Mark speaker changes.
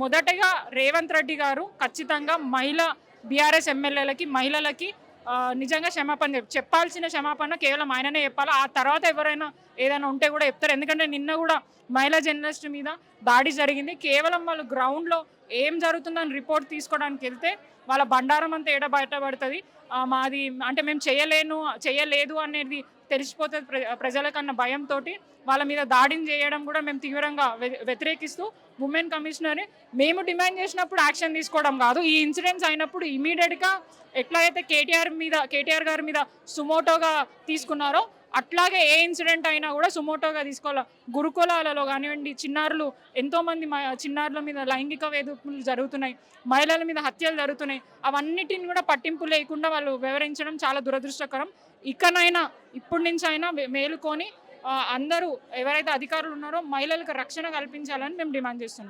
Speaker 1: మొదటగా రేవంత్ రెడ్డి గారు ఖచ్చితంగా బీఆర్ఎస్ ఎమ్మెల్యేలకి, మహిళలకి నిజంగా క్షమాపణ చెప్పాల్సిన క్షమాపణ కేవలం ఆయననే చెప్పాలి. ఆ తర్వాత ఎవరైనా ఏదైనా ఉంటే కూడా చెప్తారు. ఎందుకంటే నిన్న కూడా మహిళా జర్నలిస్ట్ మీద దాడి జరిగింది. కేవలం వాళ్ళు గ్రౌండ్‌లో ఏం జరుగుతుందని రిపోర్ట్ తీసుకోవడానికి వెళ్తే వాళ్ళ బండారం అంతా ఏడ బయటపడుతుంది. మాది అంటే మేము చేయలేదు అనేది తెలిసిపోతుంది ప్రజలకన్న భయంతోటి వాళ్ళ మీద దాడిని చేయడం కూడా మేము తీవ్రంగా వ్యతిరేకిస్తూ ఉమెన్ కమిషనర్ని మేము డిమాండ్ చేసినప్పుడు యాక్షన్ తీసుకోవడం కాదు. ఈ ఇన్సిడెంట్స్ అయినప్పుడు ఇమీడియట్‌గా ఎట్లా అయితే కేటీఆర్ గారి మీద సుమోటోగా తీసుకున్నారో అట్లాగే ఏ ఇన్సిడెంట్ అయినా కూడా సుమోటోగా తీసుకోవాలి. గురుకులాలలో కానివ్వండి, ఎంతోమంది చిన్నారుల మీద లైంగిక వేధింపులు జరుగుతున్నాయి, మహిళల మీద హత్యలు జరుగుతున్నాయి. అవన్నిటిని కూడా పట్టింపు లేకుండా వాళ్ళు వివరించడం చాలా దురదృష్టకరం. ఇకనైనా ఇప్పటి నుంచి అయినా మేలుకొని అందరూ ఎవరైతే అధికారులు ఉన్నారో మహిళలకు రక్షణ కల్పించాలని మేము డిమాండ్ చేస్తున్నాం.